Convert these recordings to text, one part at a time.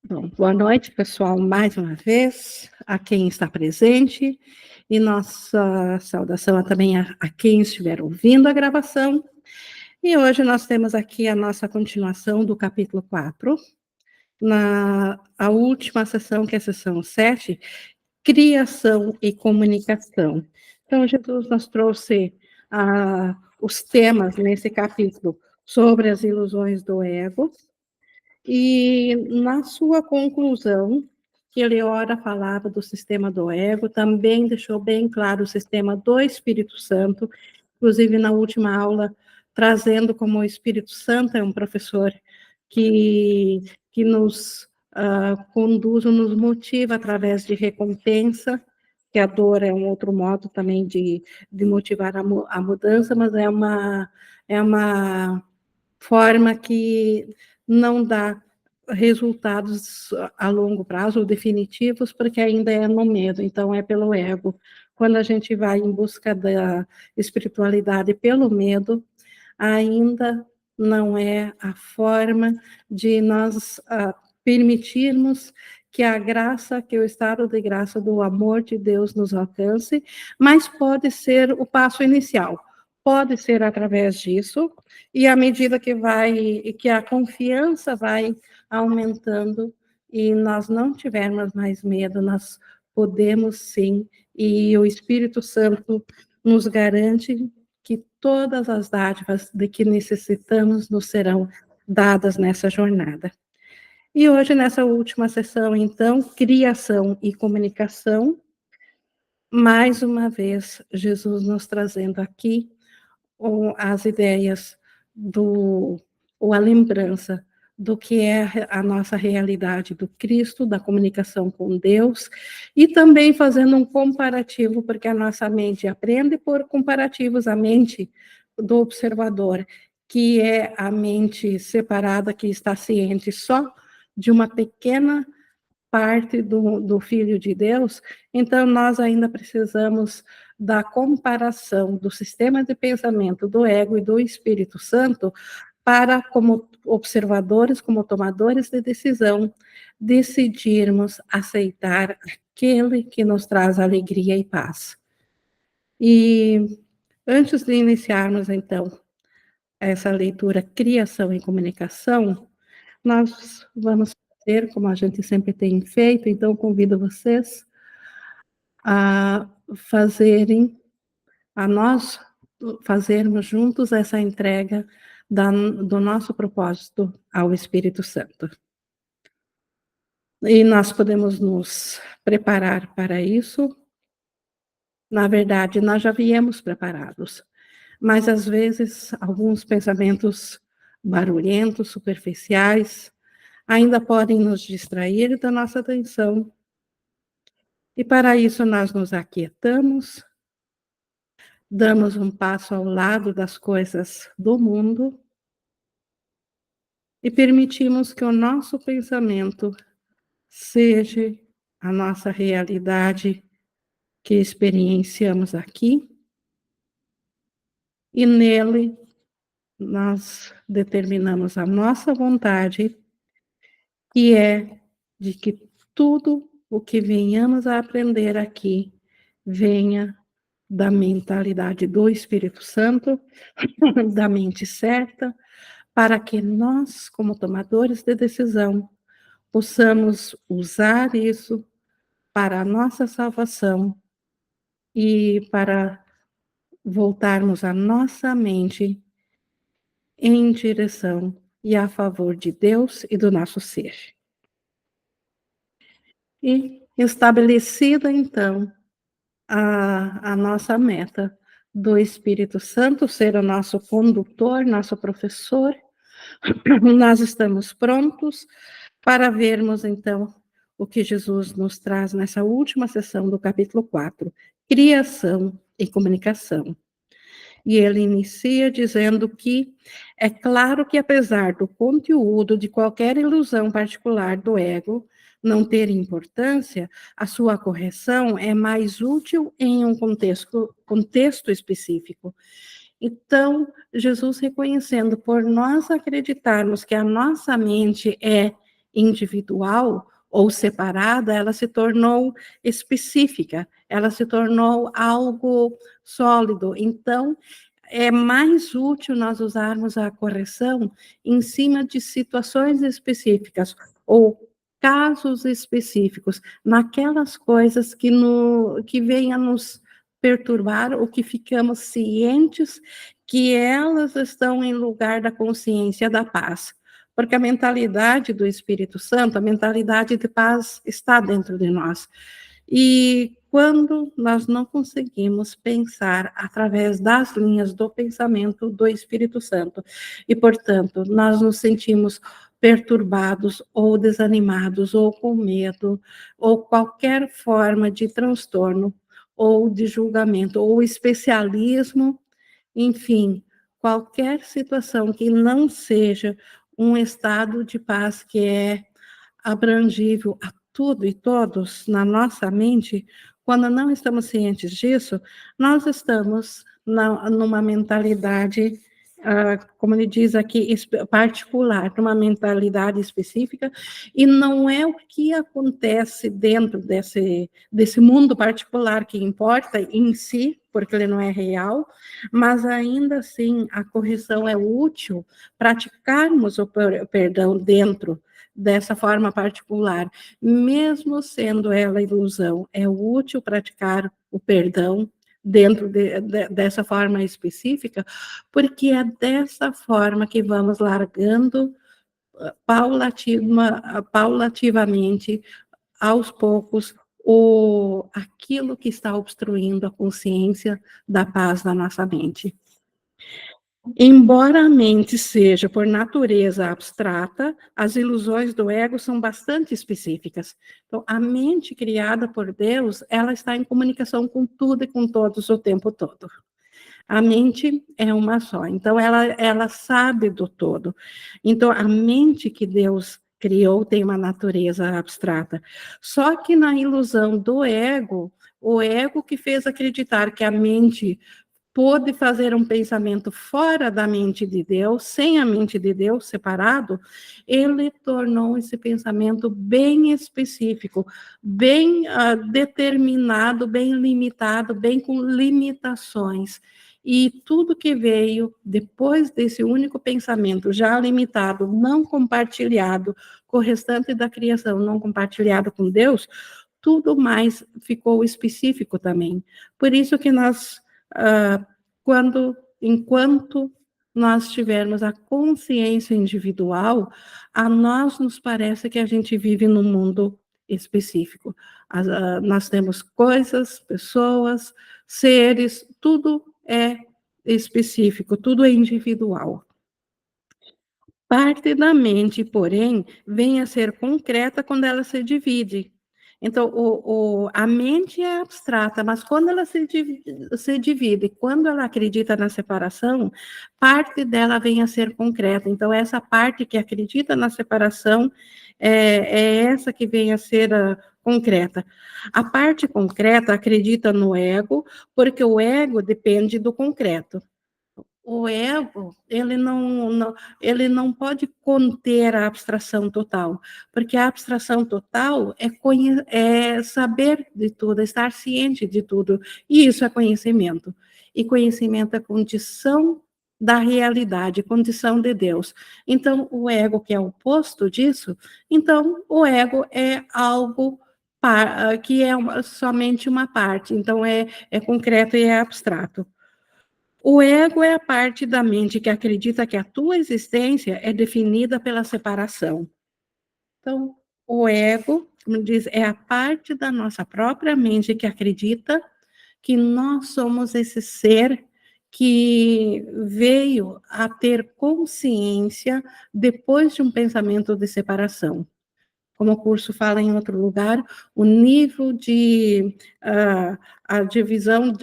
Bom, boa noite, pessoal, mais uma vez, a quem está presente, e nossa saudação também a quem estiver ouvindo a gravação. E hoje nós temos aqui a nossa continuação do capítulo 4, a última sessão, que é a sessão 7, criação e comunicação. Então, Jesus nos trouxe os temas nesse capítulo sobre as ilusões do ego, e na sua conclusão, que ele ora falava do sistema do ego, também deixou bem claro o sistema do Espírito Santo, inclusive na última aula, trazendo como o Espírito Santo é um professor que nos conduz, nos motiva através de recompensa, que a dor é um outro modo também de motivar a mudança, mas é uma forma que não dá resultados a longo prazo ou definitivos, porque ainda é no medo, então é pelo ego. Quando a gente vai em busca da espiritualidade pelo medo, ainda não é a forma de nós permitirmos que a graça, que o estado de graça do amor de Deus nos alcance, mas pode ser o passo inicial. Pode ser através disso, e à medida que a confiança vai aumentando e nós não tivermos mais medo, nós podemos sim, e o Espírito Santo nos garante que todas as dádivas de que necessitamos nos serão dadas nessa jornada. E hoje, nessa última sessão, então, criação e comunicação, mais uma vez, Jesus nos trazendo aqui as ideias ou a lembrança do que é a nossa realidade do Cristo, da comunicação com Deus, e também fazendo um comparativo, porque a nossa mente aprende por comparativos, a mente do observador, que é a mente separada, que está ciente só de uma pequena parte do Filho de Deus, então nós ainda precisamos da comparação do sistema de pensamento do ego e do Espírito Santo para, como observadores, como tomadores de decisão, decidirmos aceitar aquele que nos traz alegria e paz. E antes de iniciarmos, então, essa leitura Criação e Comunicação, nós vamos fazer, como a gente sempre tem feito, então convido vocês a fazerem, a nós fazermos juntos essa entrega do nosso propósito ao Espírito Santo. E nós podemos nos preparar para isso. Na verdade, nós já viemos preparados, mas às vezes alguns pensamentos barulhentos, superficiais, ainda podem nos distrair da nossa atenção. E para isso nós nos aquietamos, damos um passo ao lado das coisas do mundo e permitimos que o nosso pensamento seja a nossa realidade que experienciamos aqui, e nele nós determinamos a nossa vontade, que é de que tudo o que venhamos a aprender aqui venha da mentalidade do Espírito Santo, da mente certa, para que nós, como tomadores de decisão, possamos usar isso para a nossa salvação e para voltarmos a nossa mente em direção e a favor de Deus e do nosso ser. E estabelecida, então, a nossa meta do Espírito Santo ser o nosso condutor, nosso professor, nós estamos prontos para vermos, então, o que Jesus nos traz nessa última sessão do capítulo 4, criação e comunicação. E ele inicia dizendo que é claro que, apesar do conteúdo de qualquer ilusão particular do ego não ter importância, a sua correção é mais útil em um contexto específico. Então, Jesus reconhecendo, por nós acreditarmos que a nossa mente é individual ou separada, ela se tornou específica, ela se tornou algo sólido. Então, é mais útil nós usarmos a correção em cima de situações específicas ou casos específicos, naquelas coisas que venham nos perturbar ou que ficamos cientes que elas estão em lugar da consciência da paz. Porque a mentalidade do Espírito Santo, a mentalidade de paz está dentro de nós. E quando nós não conseguimos pensar através das linhas do pensamento do Espírito Santo, e, portanto, nós nos sentimos perturbados ou desanimados ou com medo, ou qualquer forma de transtorno, ou de julgamento, ou especialismo, enfim, qualquer situação que não seja um estado de paz que é abrangível a tudo e todos na nossa mente, quando não estamos cientes disso, nós estamos numa mentalidade, como ele diz aqui, particular, numa mentalidade específica, e não é o que acontece dentro desse mundo particular que importa em si, porque ele não é real, mas ainda assim a correção é útil, praticarmos o perdão dentro dessa forma particular, mesmo sendo ela ilusão, é útil praticar o perdão dentro dessa forma específica, porque é dessa forma que vamos largando paulativamente, aos poucos, aquilo que está obstruindo a consciência da paz da nossa mente. Embora a mente seja, por natureza, abstrata, as ilusões do ego são bastante específicas. Então, a mente criada por Deus, ela está em comunicação com tudo e com todos o tempo todo. A mente é uma só, então ela sabe do todo. Então, a mente que Deus criou tem uma natureza abstrata. Só que na ilusão do ego, o ego que fez acreditar que a mente pôde fazer um pensamento fora da mente de Deus, sem a mente de Deus, separado, ele tornou esse pensamento bem específico, bem determinado, bem limitado, bem com limitações. E tudo que veio depois desse único pensamento, já limitado, não compartilhado com o restante da criação, não compartilhado com Deus, tudo mais ficou específico também. Por isso que nós enquanto nós tivermos a consciência individual, a nós nos parece que a gente vive num mundo específico. Nós temos coisas, pessoas, seres, tudo é específico, tudo é individual. Parte da mente, porém, vem a ser concreta quando ela se divide. Então, a mente é abstrata, mas quando ela se divide, quando ela acredita na separação, parte dela vem a ser concreta. Então, essa parte que acredita na separação é essa que vem a ser concreta. A parte concreta acredita no ego, porque o ego depende do concreto. O ego, ele não pode conter a abstração total, porque a abstração total é saber de tudo, é estar ciente de tudo, e isso é conhecimento. E conhecimento é condição da realidade, condição de Deus. Então, o ego, que é o oposto disso, então, o ego é algo que é somente uma parte, então é concreto e é abstrato. O ego é a parte da mente que acredita que a tua existência é definida pela separação. Então, o ego, como diz, é a parte da nossa própria mente que acredita que nós somos esse ser que veio a ter consciência depois de um pensamento de separação. Como o curso fala em outro lugar, o nível a divisão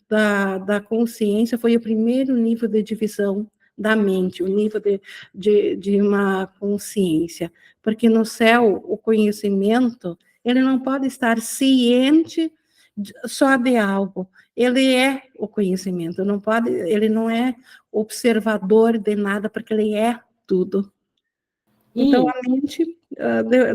da consciência foi o primeiro nível de divisão da mente, o nível de uma consciência, porque no céu o conhecimento, ele não pode estar ciente só de algo, ele é o conhecimento, ele não é observador de nada, porque ele é tudo. Então, a mente,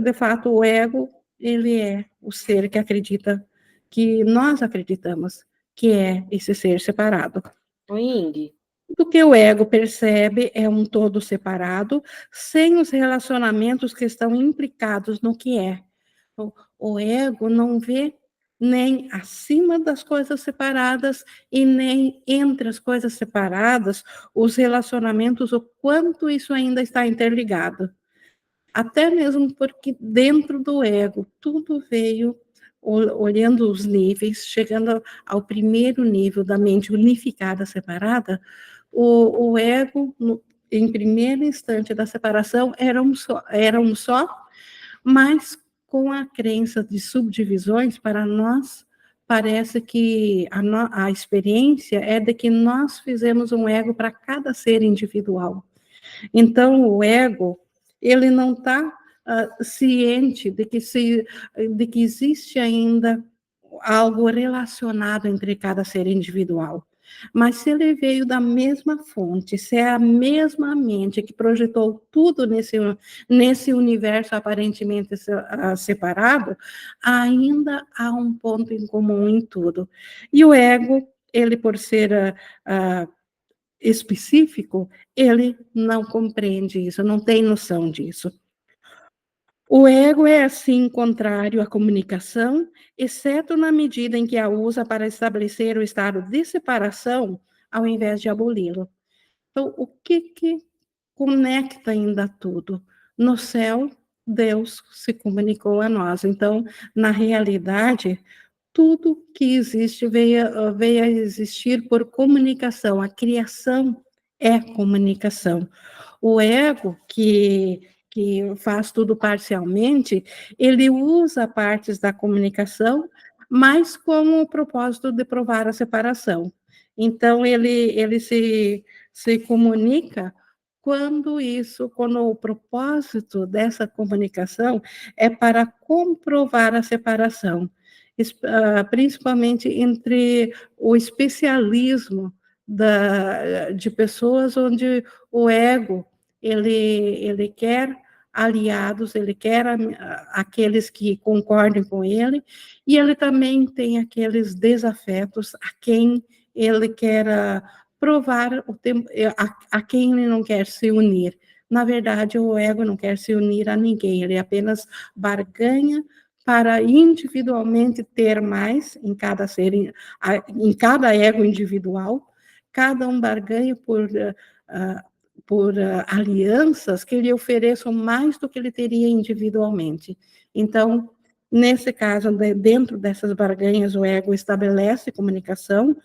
de fato, o ego, ele é o ser que acredita, que nós acreditamos que é esse ser separado. Oi, Ing. O que o ego percebe é um todo separado, sem os relacionamentos que estão implicados no que é. O ego não vê nem acima das coisas separadas e nem entre as coisas separadas os relacionamentos, o quanto isso ainda está interligado. Até mesmo porque dentro do ego tudo veio olhando os níveis, chegando ao primeiro nível da mente unificada, separada, o ego, em primeiro instante da separação, era um só, mas com a crença de subdivisões, para nós, parece que a experiência é de que nós fizemos um ego para cada ser individual. Então, o ego, ele não está ciente de que existe ainda algo relacionado entre cada ser individual. Mas se ele veio da mesma fonte, se é a mesma mente que projetou tudo nesse universo aparentemente separado, ainda há um ponto em comum em tudo. E o ego, ele por ser específico, ele não compreende isso, não tem noção disso. O ego é, assim, contrário à comunicação, exceto na medida em que a usa para estabelecer o estado de separação, ao invés de aboli-lo. Então, o que conecta ainda tudo? No céu, Deus se comunicou a nós. Então, na realidade, tudo que existe veio a existir por comunicação. A criação é comunicação. O ego, que faz tudo parcialmente, ele usa partes da comunicação, mas com o propósito de provar a separação. Então, ele se comunica quando o propósito dessa comunicação é para comprovar a separação, principalmente entre o especialismo de pessoas onde o ego ele quer aliados, ele quer aqueles que concordem com ele, e ele também tem aqueles desafetos a quem ele quer provar o tempo, a quem ele não quer se unir. Na verdade, o ego não quer se unir a ninguém, ele apenas barganha para individualmente ter mais em cada ser, em cada ego individual, cada um barganha por alianças que lhe ofereçam mais do que ele teria individualmente. Então, nesse caso, dentro dessas barganhas, o ego estabelece comunicação,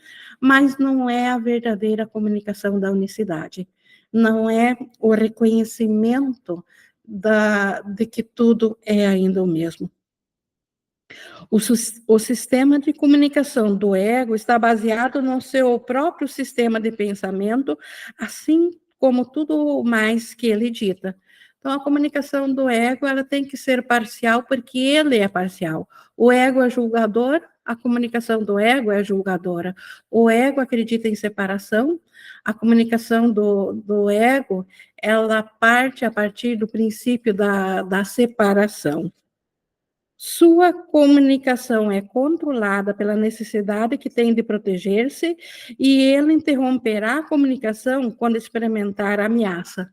mas não é a verdadeira comunicação da unicidade. Não é o reconhecimento de que tudo é ainda o mesmo. O sistema de comunicação do ego está baseado no seu próprio sistema de pensamento, assim como tudo mais que ele dita. Então, a comunicação do ego ela tem que ser parcial, porque ele é parcial. O ego é julgador, a comunicação do ego é julgadora. O ego acredita em separação, a comunicação do ego ela parte a partir do princípio da separação. Sua comunicação é controlada pela necessidade que tem de proteger-se e ele interromperá a comunicação quando experimentar a ameaça.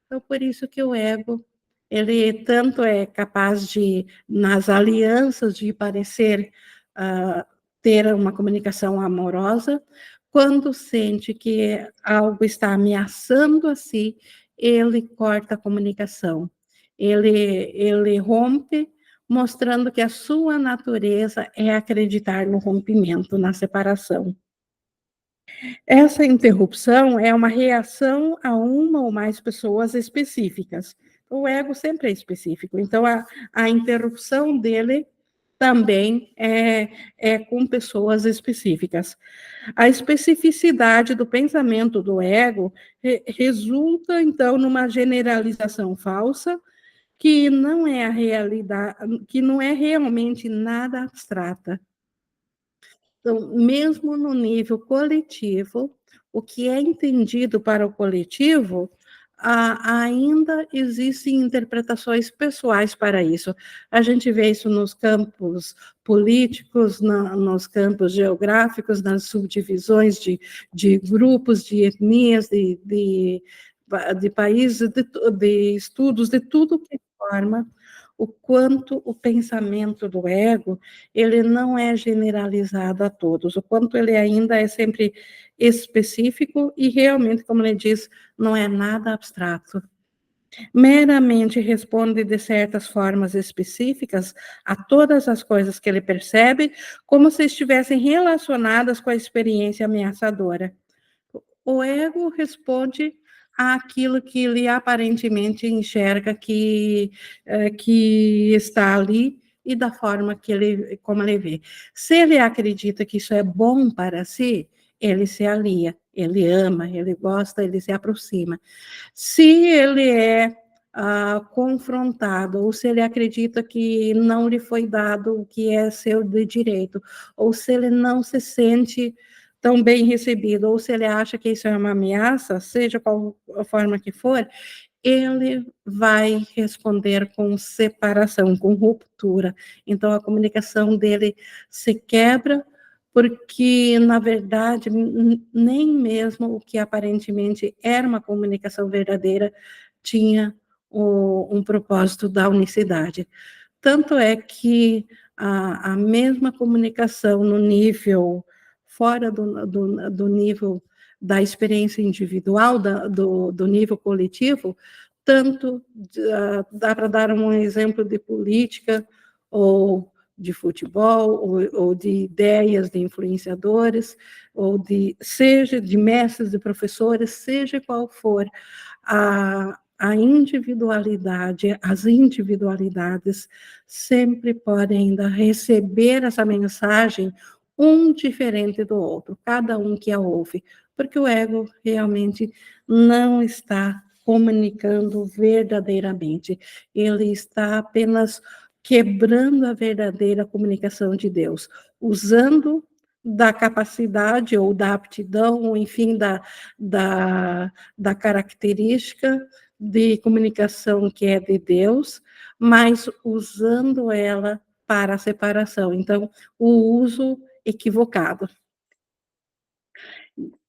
Então, por isso que o ego, ele tanto é capaz de, nas alianças, de parecer ter uma comunicação amorosa, quando sente que algo está ameaçando a si, ele corta a comunicação. Ele rompe, mostrando que a sua natureza é acreditar no rompimento, na separação. Essa interrupção é uma reação a uma ou mais pessoas específicas. O ego sempre é específico, então a interrupção dele também é com pessoas específicas. A especificidade do pensamento do ego resulta, então, numa generalização falsa, que não é a realidade, que não é realmente nada abstrata. Então, mesmo no nível coletivo, o que é entendido para o coletivo ainda existem interpretações pessoais para isso. A gente vê isso nos campos políticos, nos campos geográficos, nas subdivisões de grupos, de etnias, de países, de estudos, de tudo que forma o quanto o pensamento do ego, ele não é generalizado a todos, o quanto ele ainda é sempre específico e realmente, como ele diz, não é nada abstrato. Meramente responde de certas formas específicas a todas as coisas que ele percebe, como se estivessem relacionadas com a experiência ameaçadora. O ego responde àquilo que ele aparentemente enxerga que está ali e da forma como ele vê. Se ele acredita que isso é bom para si, ele se alia, ele ama, ele gosta, ele se aproxima. Se ele é confrontado, ou se ele acredita que não lhe foi dado o que é seu de direito, ou se ele não se sente tão bem recebido, ou se ele acha que isso é uma ameaça, seja qual a forma que for, ele vai responder com separação, com ruptura. Então, a comunicação dele se quebra, porque, na verdade, nem mesmo o que aparentemente era uma comunicação verdadeira tinha um propósito da unicidade. Tanto é que a mesma comunicação no nível, fora do nível da experiência individual, do nível coletivo, tanto dá para dar um exemplo de política, ou de futebol, ou de ideias de influenciadores, ou seja de mestres, de professores, seja qual for a individualidade, as individualidades sempre podem ainda receber essa mensagem, um diferente do outro, cada um que a ouve, porque o ego realmente não está comunicando verdadeiramente, ele está apenas quebrando a verdadeira comunicação de Deus, usando da capacidade ou da aptidão, ou enfim, da característica de comunicação que é de Deus, mas usando ela para a separação. Então, o uso equivocado.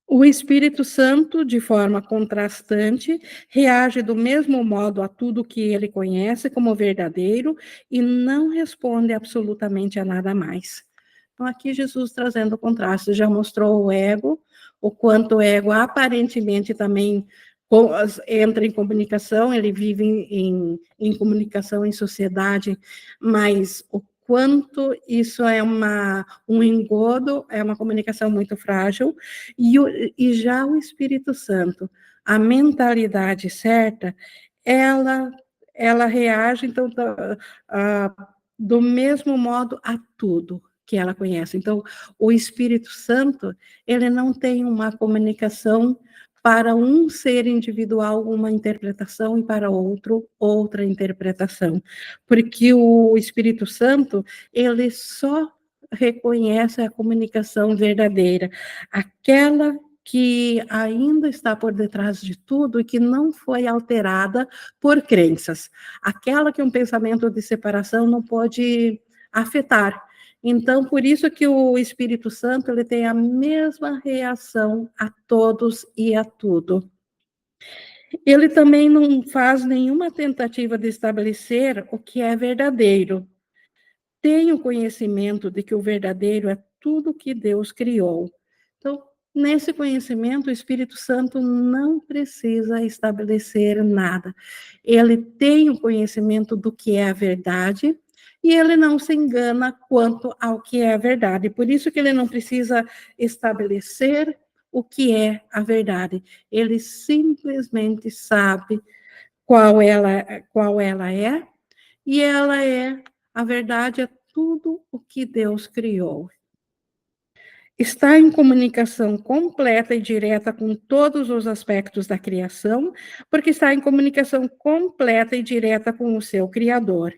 O Espírito Santo, de forma contrastante, reage do mesmo modo a tudo que ele conhece como verdadeiro e não responde absolutamente a nada mais. Então, aqui Jesus trazendo o contraste, já mostrou o ego, o quanto o ego aparentemente também entra em comunicação, ele vive em comunicação em sociedade, mas o quanto isso é um engodo, é uma comunicação muito frágil, e já o Espírito Santo, a mentalidade certa, ela, ela reage, então, do mesmo modo a tudo que ela conhece. Então, o Espírito Santo, ele não tem uma comunicação para um ser individual, uma interpretação, e para outro, outra interpretação. Porque o Espírito Santo, ele só reconhece a comunicação verdadeira, aquela que ainda está por detrás de tudo e que não foi alterada por crenças, aquela que um pensamento de separação não pode afetar. Então, por isso que o Espírito Santo ele tem a mesma reação a todos e a tudo. Ele também não faz nenhuma tentativa de estabelecer o que é verdadeiro. Tem o conhecimento de que o verdadeiro é tudo que Deus criou. Então, nesse conhecimento, o Espírito Santo não precisa estabelecer nada. Ele tem o conhecimento do que é a verdade e ele não se engana quanto ao que é a verdade. Por isso que ele não precisa estabelecer o que é a verdade. Ele simplesmente sabe qual ela é, e ela é, a verdade é tudo o que Deus criou. Está em comunicação completa e direta com todos os aspectos da criação, porque está em comunicação completa e direta com o seu Criador.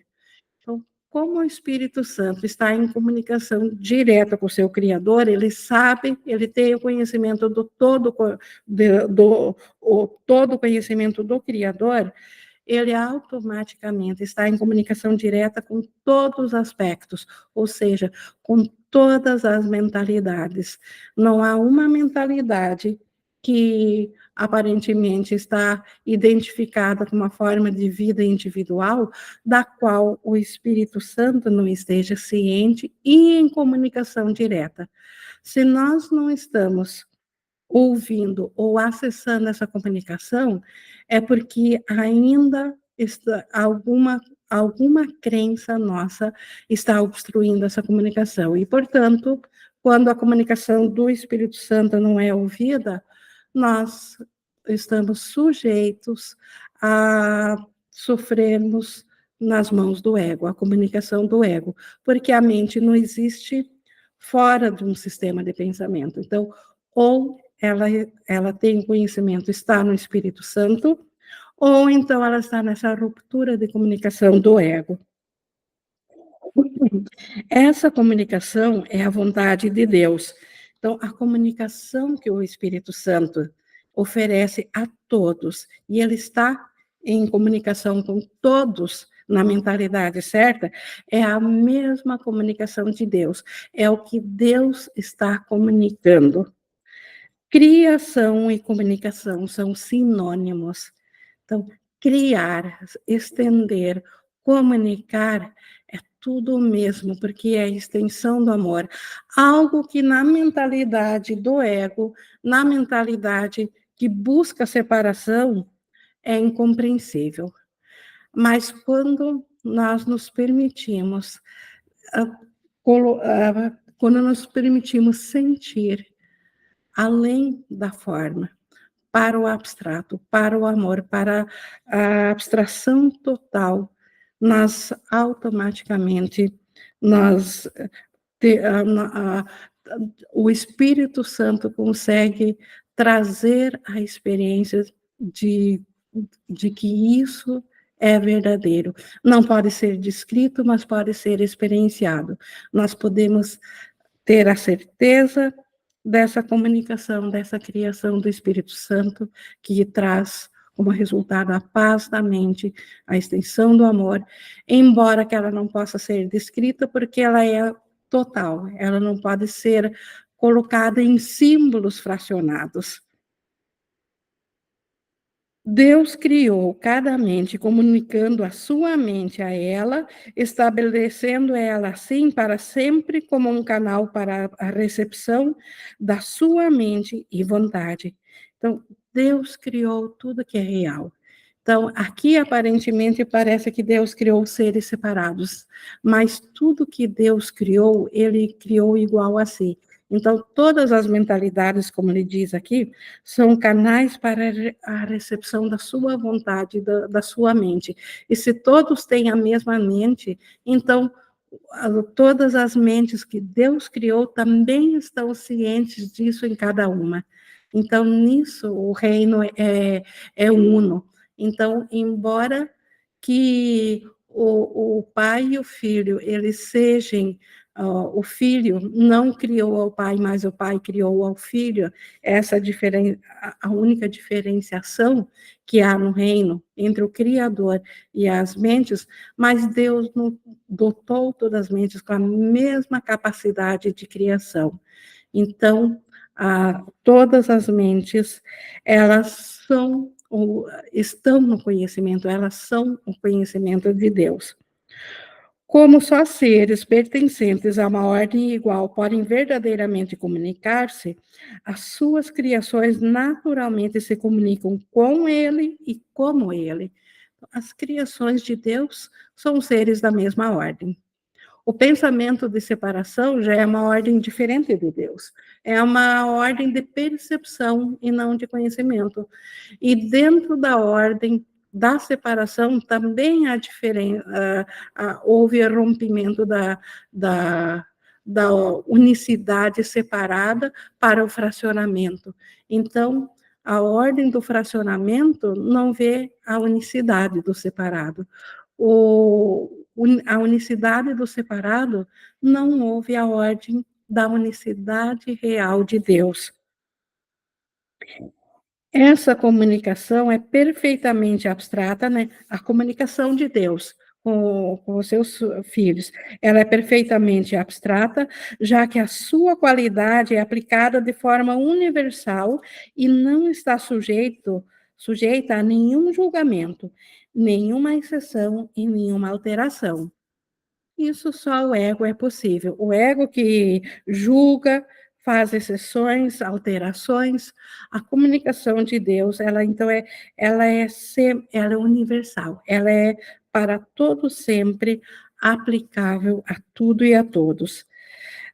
Então, como o Espírito Santo está em comunicação direta com o seu Criador, ele sabe, ele tem o conhecimento do todo, o todo conhecimento do Criador, ele automaticamente está em comunicação direta com todos os aspectos, ou seja, com todas as mentalidades. Não há uma mentalidade que aparentemente está identificada com uma forma de vida individual, da qual o Espírito Santo não esteja ciente e em comunicação direta. Se nós não estamos ouvindo ou acessando essa comunicação, é porque ainda está alguma crença nossa está obstruindo essa comunicação. E, portanto, quando a comunicação do Espírito Santo não é ouvida, nós estamos sujeitos a sofrermos nas mãos do ego, a comunicação do ego, porque a mente não existe fora de um sistema de pensamento. Então, ou ela tem conhecimento, está no Espírito Santo, ou então ela está nessa ruptura de comunicação do ego. Essa comunicação é a vontade de Deus. Então, a comunicação que o Espírito Santo oferece a todos, e ele está em comunicação com todos na mentalidade certa, é a mesma comunicação de Deus, é o que Deus está comunicando. Criação e comunicação são sinônimos. Então, criar, estender, comunicar é tudo o mesmo, porque é a extensão do amor. Algo que na mentalidade do ego, na mentalidade que busca separação, é incompreensível. Mas quando nós nos permitimos, quando nos permitimos sentir além da forma, para o abstrato, para o amor, para a abstração total, nós automaticamente, nós, te, a, o Espírito Santo consegue trazer a experiência de, de que isso é verdadeiro. Não pode ser descrito, mas pode ser experienciado. Nós podemos ter a certeza dessa comunicação, dessa criação do Espírito Santo, que traz como resultado a paz da mente, a extensão do amor, embora que ela não possa ser descrita, porque ela é total, ela não pode ser colocada em símbolos fracionados. Deus criou cada mente, comunicando a sua mente a ela, estabelecendo ela assim para sempre como um canal para a recepção da sua mente e vontade. Então, Deus criou tudo que é real. Então, aqui aparentemente parece que Deus criou seres separados, mas tudo que Deus criou, ele criou igual a si. Então, todas as mentalidades, como ele diz aqui, são canais para a recepção da sua vontade, da sua mente. E se todos têm a mesma mente, então todas as mentes que Deus criou também estão cientes disso em cada uma. Então, nisso, o reino é uno. Então, embora que o pai e o filho, eles sejam, o filho não criou ao pai, mas o pai criou ao filho, essa a única diferenciação que há no reino entre o Criador e as mentes, mas Deus não dotou todas as mentes com a mesma capacidade de criação. Então, todas as mentes, elas estão no conhecimento, elas são o conhecimento de Deus. Como só seres pertencentes a uma ordem igual podem verdadeiramente comunicar-se, as suas criações naturalmente se comunicam com ele e como ele. As criações de Deus são seres da mesma ordem. O pensamento de separação já é uma ordem diferente de Deus. É uma ordem de percepção e não de conhecimento. E dentro da ordem da separação também há diferença, houve rompimento da unicidade separada para o fracionamento. Então, a ordem do fracionamento não vê a unicidade do separado. a unicidade do separado, não houve a ordem da unicidade real de Deus. Essa comunicação é perfeitamente abstrata, né? A comunicação de Deus com os seus filhos, ela é perfeitamente abstrata, já que a sua qualidade é aplicada de forma universal e não está sujeita a nenhum julgamento, nenhuma exceção e nenhuma alteração. Isso só o ego é possível. O ego que julga, faz exceções, alterações. A comunicação de Deus, ela então ela é universal. Ela é para todo sempre aplicável a tudo e a todos.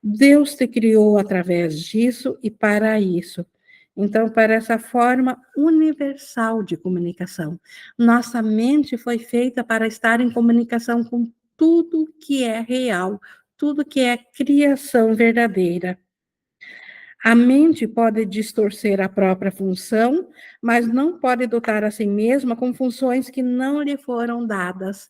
Deus te criou através disso e para isso. Então, para essa forma universal de comunicação. Nossa mente foi feita para estar em comunicação com tudo que é real, tudo que é criação verdadeira. A mente pode distorcer a própria função, mas não pode dotar a si mesma com funções que não lhe foram dadas.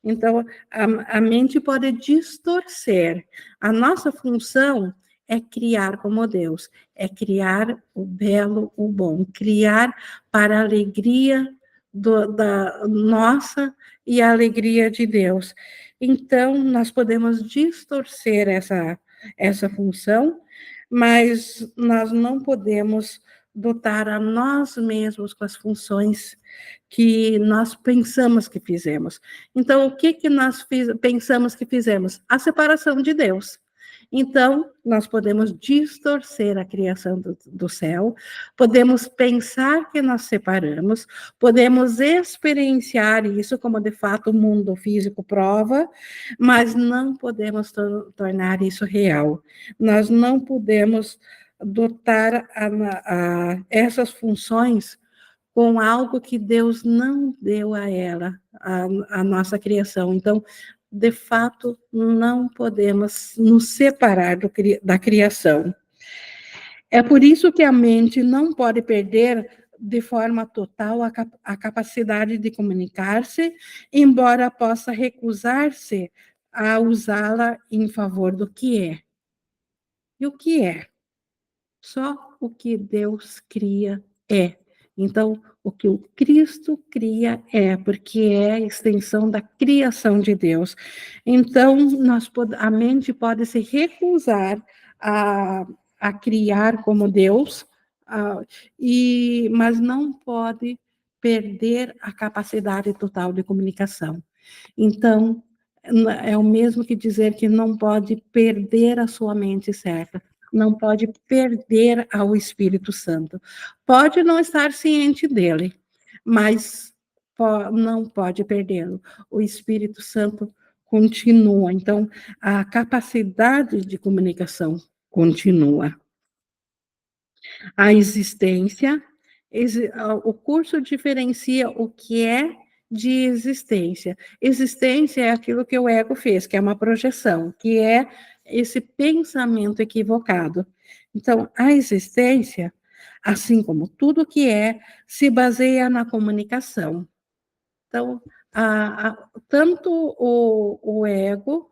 Então, a mente pode distorcer. A nossa função é criar como Deus, é criar o belo, o bom, criar para a alegria da nossa e a alegria de Deus. Então, nós podemos distorcer essa função, mas nós não podemos dotar a nós mesmos com as funções que nós pensamos que fizemos. Então, o que, que nós pensamos que fizemos? A separação de Deus. Então, nós podemos distorcer a criação do céu, podemos pensar que nós separamos, podemos experienciar isso, como de fato o mundo físico prova, mas não podemos tornar isso real. Nós não podemos dotar essas funções com algo que Deus não deu a ela, a nossa criação. Então, de fato, não podemos nos separar da criação. É por isso que a mente não pode perder de forma total a capacidade de comunicar-se, embora possa recusar-se a usá-la em favor do que é. E o que é? Só o que Deus cria é. Então, o que o Cristo cria é, porque é a extensão da criação de Deus. Então, a mente pode se recusar a criar como Deus, mas não pode perder a capacidade total de comunicação. Então, é o mesmo que dizer que não pode perder a sua mente certa, não pode perder ao Espírito Santo. Pode não estar ciente dele, mas não pode perdê-lo. O Espírito Santo continua. Então, a capacidade de comunicação continua. A existência, o curso diferencia o que é de existência. Existência é aquilo que o ego fez, que é uma projeção, que é esse pensamento equivocado. Então, a existência, assim como tudo que é, se baseia na comunicação. Então, tanto o ego,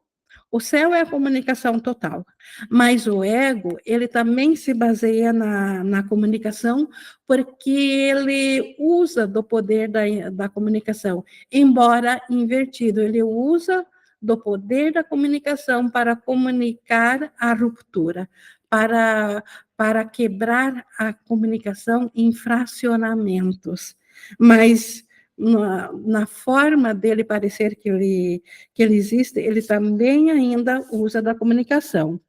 o céu é a comunicação total, mas o ego, ele também se baseia na comunicação, porque ele usa do poder da comunicação, embora invertido, ele usa do poder da comunicação para comunicar a ruptura, para quebrar a comunicação em fracionamentos. Mas na forma dele parecer que ele existe, ele também ainda usa da comunicação.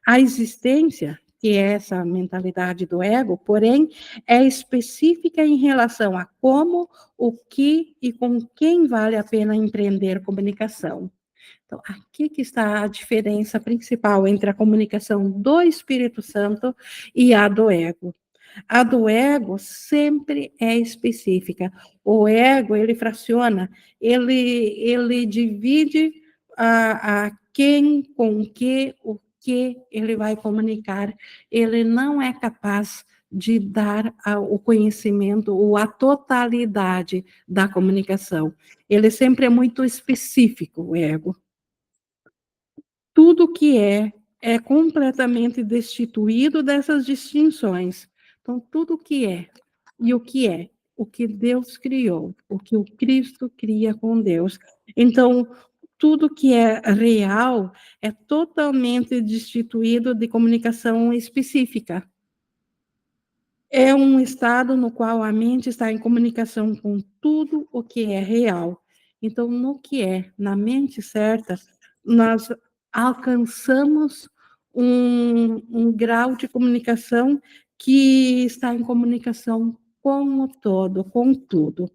A existência, que é essa mentalidade do ego, porém, é específica em relação a como, o que e com quem vale a pena empreender comunicação. Então, aqui que está a diferença principal entre a comunicação do Espírito Santo e a do ego. A do ego sempre é específica. O ego, ele fraciona, ele divide a quem, com o que ele vai comunicar. Ele não é capaz de dar o conhecimento ou a totalidade da comunicação. Ele sempre é muito específico, o ego. Tudo que é completamente destituído dessas distinções. Então, tudo que é e o que Deus criou, o que o Cristo cria com Deus. Então, tudo que é real é totalmente destituído de comunicação específica. É um estado no qual a mente está em comunicação com tudo o que é real. Então, no que é, na mente certa, nós alcançamos um grau de comunicação que está em comunicação com o todo, com tudo.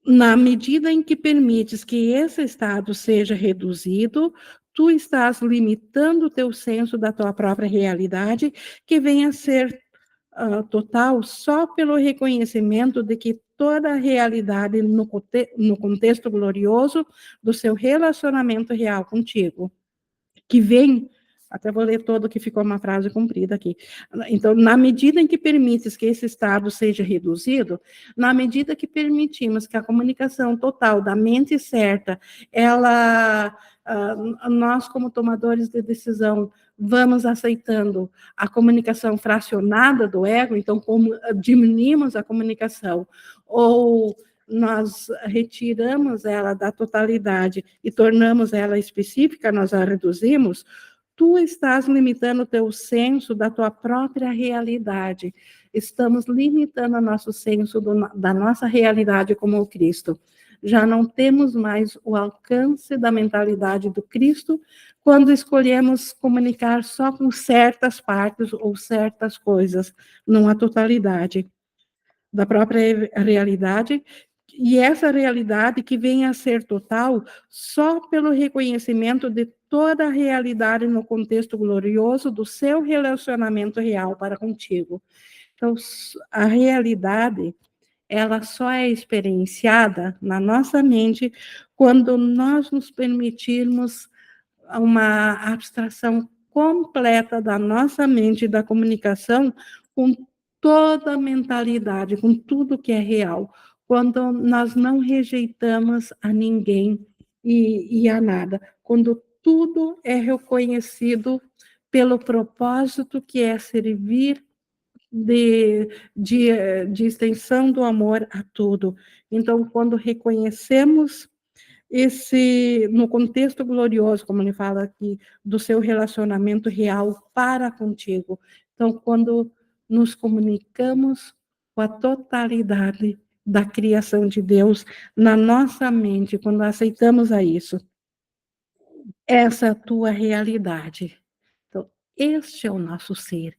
Na medida em que permites que esse estado seja reduzido, tu estás limitando o teu senso da tua própria realidade, que vem a ser total só pelo reconhecimento de que toda a realidade no contexto glorioso do seu relacionamento real contigo, que vem, até vou ler todo que ficou uma frase comprida aqui. Então, na medida em que permites que esse estado seja reduzido, na medida que permitimos que a comunicação total da mente certa, ela, nós como tomadores de decisão, vamos aceitando a comunicação fracionada do ego, então como diminuímos a comunicação, ou nós retiramos ela da totalidade e tornamos ela específica, nós a reduzimos, tu estás limitando o teu senso da tua própria realidade. Estamos limitando o nosso senso da nossa realidade como o Cristo. Já não temos mais o alcance da mentalidade do Cristo quando escolhemos comunicar só com certas partes ou certas coisas, não a totalidade da própria realidade, e essa realidade que vem a ser total só pelo reconhecimento de toda a realidade no contexto glorioso do seu relacionamento real para contigo. Então, a realidade, ela só é experienciada na nossa mente quando nós nos permitirmos uma abstração completa da nossa mente e da comunicação com toda a mentalidade, com tudo que é real, quando nós não rejeitamos a ninguém e a nada, quando tudo é reconhecido pelo propósito que é servir de extensão do amor a tudo. Então, quando reconhecemos no contexto glorioso, como ele fala aqui, do seu relacionamento real para contigo. Então, quando nos comunicamos com a totalidade da criação de Deus na nossa mente, quando aceitamos a isso, essa é a tua realidade. Então, este é o nosso ser.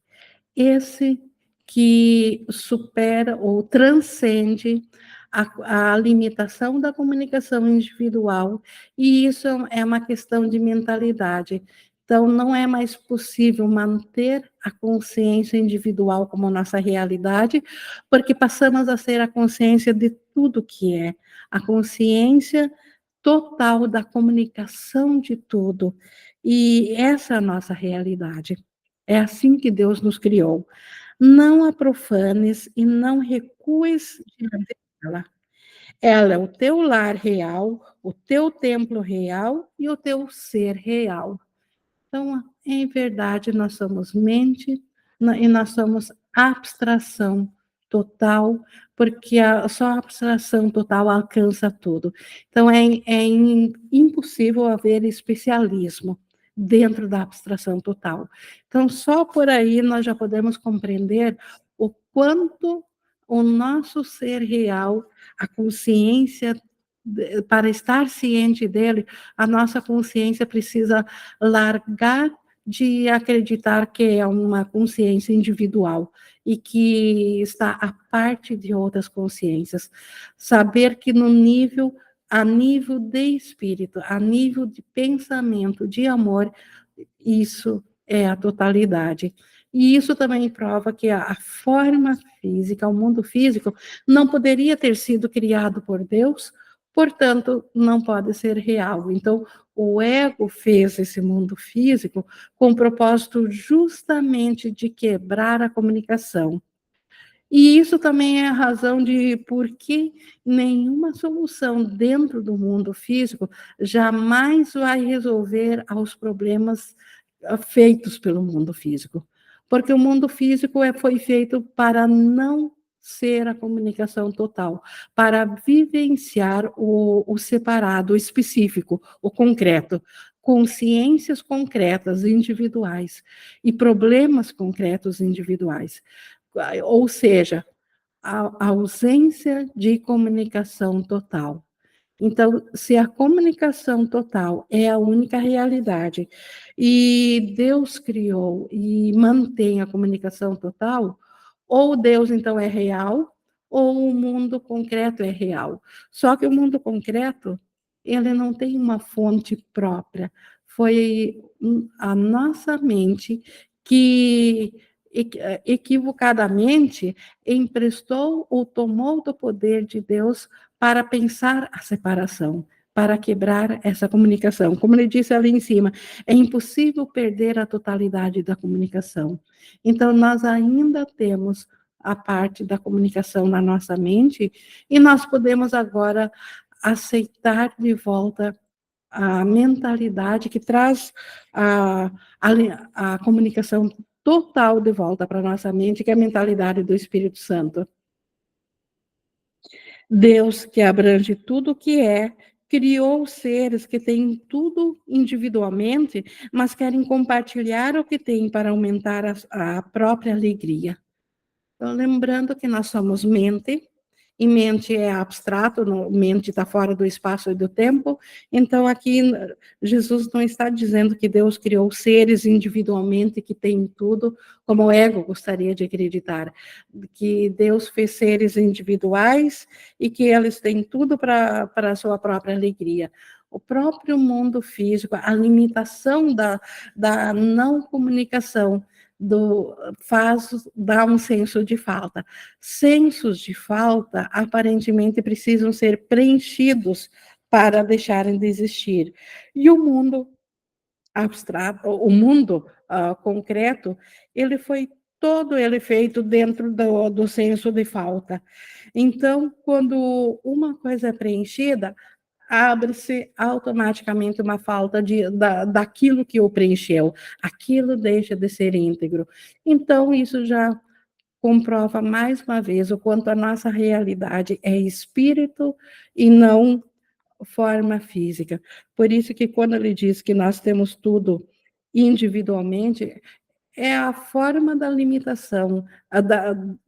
Esse que supera ou transcende a limitação da comunicação individual, e isso é uma questão de mentalidade. Então, não é mais possível manter a consciência individual como nossa realidade, porque passamos a ser a consciência de tudo que é, a consciência total da comunicação de tudo. E essa é a nossa realidade. É assim que Deus nos criou. Não a profanes e não recues diante dela. Ela é o teu lar real, o teu templo real e o teu ser real. Então, em verdade, nós somos mente e nós somos abstração total, porque só a abstração total alcança tudo. Então, impossível haver especialismo dentro da abstração total. Então, só por aí nós já podemos compreender o quanto o nosso ser real, a consciência, para estar ciente dele, a nossa consciência precisa largar de acreditar que é uma consciência individual e que está à parte de outras consciências. Saber que a nível de espírito, a nível de pensamento, de amor, isso é a totalidade. E isso também prova que a forma física, o mundo físico, não poderia ter sido criado por Deus, portanto, não pode ser real. Então, o ego fez esse mundo físico com o propósito justamente de quebrar a comunicação. E isso também é a razão de por que nenhuma solução dentro do mundo físico jamais vai resolver os problemas feitos pelo mundo físico. Porque o mundo físico foi feito para não ser a comunicação total, para vivenciar o separado, o específico, o concreto, consciências concretas individuais e problemas concretos individuais. Ou seja, a ausência de comunicação total. Então, se a comunicação total é a única realidade e Deus criou e mantém a comunicação total, ou Deus então é real, ou o mundo concreto é real. Só que o mundo concreto, ele não tem uma fonte própria. Foi a nossa mente que equivocadamente emprestou ou tomou do poder de Deus para pensar a separação, para quebrar essa comunicação. Como ele disse ali em cima, é impossível perder a totalidade da comunicação. Então, nós ainda temos a parte da comunicação na nossa mente e nós podemos agora aceitar de volta a mentalidade que traz a comunicação total de volta para a nossa mente, que é a mentalidade do Espírito Santo. Deus, que abrange tudo o que é, criou seres que têm tudo individualmente, mas querem compartilhar o que têm para aumentar a própria alegria. Então, lembrando que nós somos mente, e mente é abstrato, mente está fora do espaço e do tempo. Então, aqui, Jesus não está dizendo que Deus criou seres individualmente que têm tudo, como o ego gostaria de acreditar, que Deus fez seres individuais e que eles têm tudo para a sua própria alegria. O próprio mundo físico, a limitação da não comunicação, dá um senso de falta. Sensos de falta aparentemente precisam ser preenchidos para deixarem de existir. E o mundo abstrato, o mundo concreto, ele foi todo ele feito dentro do senso de falta. Então, quando uma coisa é preenchida, abre-se automaticamente uma falta daquilo que o preencheu. Aquilo deixa de ser íntegro. Então, isso já comprova mais uma vez o quanto a nossa realidade é espírito e não forma física. Por isso que quando ele diz que nós temos tudo individualmente, é a forma da limitação,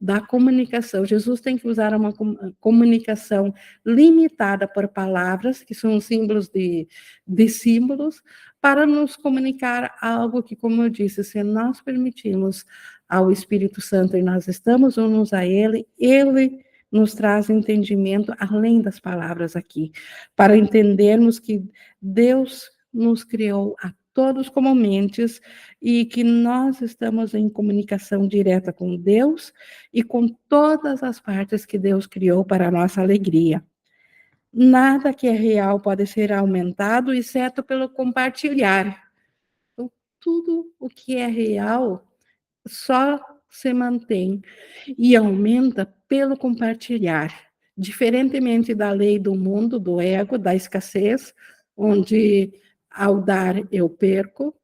da comunicação. Jesus tem que usar uma comunicação limitada por palavras, que são símbolos de símbolos, para nos comunicar algo que, como eu disse, se nós permitirmos ao Espírito Santo e nós estamos unos a Ele, Ele nos traz entendimento além das palavras aqui, para entendermos que Deus nos criou a todos como mentes e que nós estamos em comunicação direta com Deus e com todas as partes que Deus criou para a nossa alegria. Nada que é real pode ser aumentado, exceto pelo compartilhar. Então, tudo o que é real só se mantém e aumenta pelo compartilhar. Diferentemente da lei do mundo, do ego, da escassez, onde ao dar eu perco,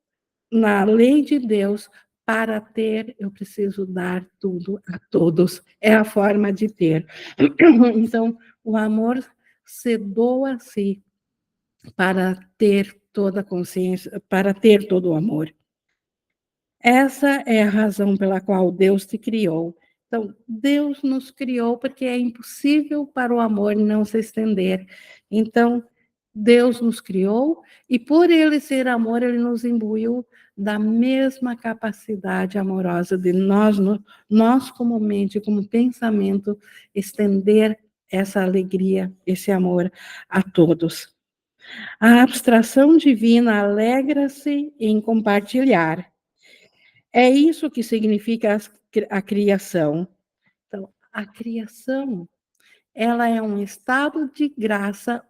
na lei de Deus, para ter, eu preciso dar tudo a todos. É a forma de ter. Então, o amor se doa a si para ter toda a consciência, para ter todo o amor. Essa é a razão pela qual Deus te criou. Então, Deus nos criou porque é impossível para o amor não se estender. Então, Deus nos criou e por ele ser amor, ele nos imbuiu da mesma capacidade amorosa de nós como mente, como pensamento, estender essa alegria, esse amor a todos. A abstração divina alegra-se em compartilhar. É isso que significa a criação. Então, a criação, ela é um estado de graça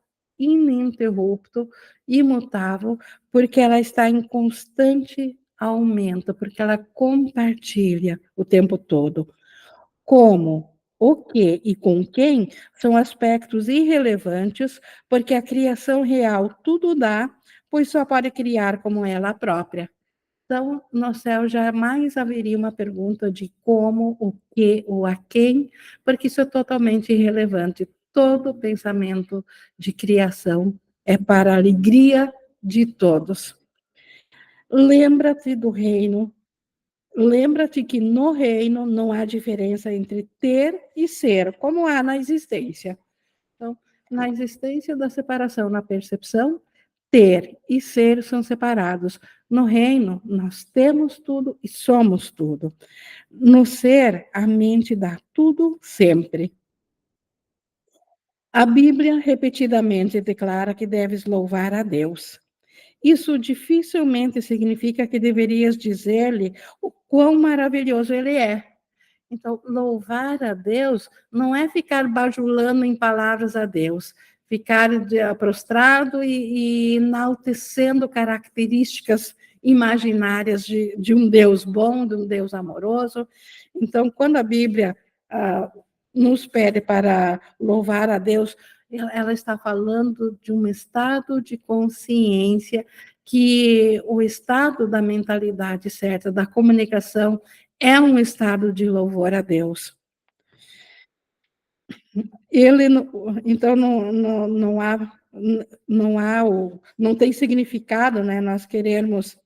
ininterrupto, imutável, porque ela está em constante aumento, porque ela compartilha o tempo todo. Como, o que e com quem são aspectos irrelevantes, porque a criação real tudo dá, pois só pode criar como ela própria. Então, no céu jamais haveria uma pergunta de como, o que ou a quem, porque isso é totalmente irrelevante. Todo pensamento de criação é para a alegria de todos. Lembra-te do reino, lembra-te que no reino não há diferença entre ter e ser, como há na existência. Então, na existência da separação, na percepção, ter e ser são separados. No reino, nós temos tudo e somos tudo. No ser, a mente dá tudo sempre. A Bíblia repetidamente declara que deves louvar a Deus. Isso dificilmente significa que deverias dizer-lhe o quão maravilhoso ele é. Então, louvar a Deus não é ficar bajulando em palavras a Deus, ficar prostrado e enaltecendo características imaginárias de um Deus bom, de um Deus amoroso. Então, quando a Bíblia nos pede para louvar a Deus, ela está falando de um estado de consciência que o estado da mentalidade certa, da comunicação, é um estado de louvor a Deus. Ele, então, não tem significado, né, nós queremos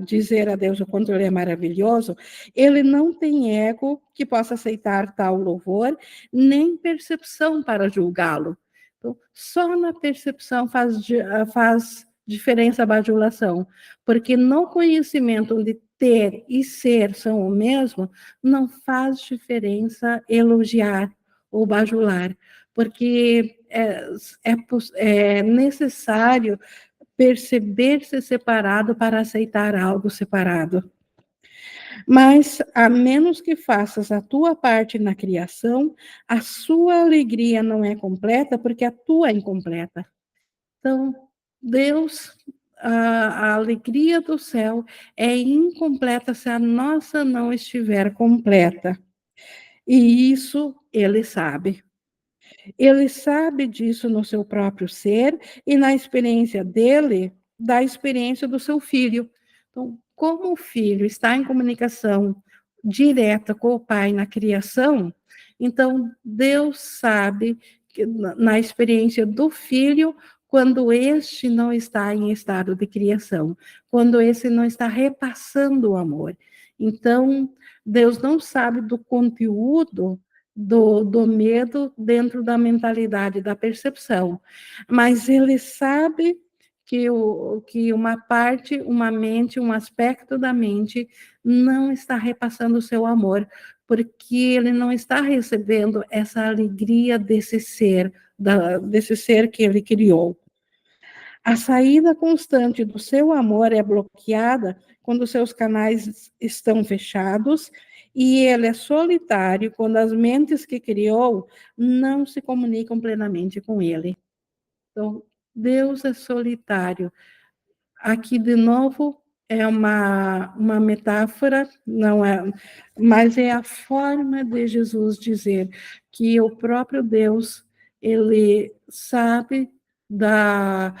dizer a Deus o quanto ele é maravilhoso. Ele não tem ego que possa aceitar tal louvor, nem percepção para julgá-lo. Então, só na percepção faz diferença a bajulação, porque no conhecimento onde ter e ser são o mesmo, não faz diferença elogiar ou bajular, porque é necessário perceber-se separado para aceitar algo separado. Mas, a menos que faças a tua parte na criação, a sua alegria não é completa, porque a tua é incompleta. Então, Deus, a alegria do céu é incompleta se a nossa não estiver completa. E isso ele sabe. Ele sabe disso no seu próprio ser e na experiência dele, da experiência do seu filho. Então, como o filho está em comunicação direta com o pai na criação, então Deus sabe que na experiência do filho, quando este não está em estado de criação, quando esse não está repassando o amor. Então, Deus não sabe do conteúdo do medo dentro da mentalidade da percepção, mas ele sabe que uma parte, uma mente, um aspecto da mente não está repassando o seu amor, porque ele não está recebendo essa alegria desse ser que ele criou. A saída constante do seu amor é bloqueada quando seus canais estão fechados e ele é solitário quando as mentes que criou não se comunicam plenamente com ele. Então, Deus é solitário. Aqui, de novo, é uma metáfora, não é, mas é a forma de Jesus dizer que o próprio Deus, ele sabe da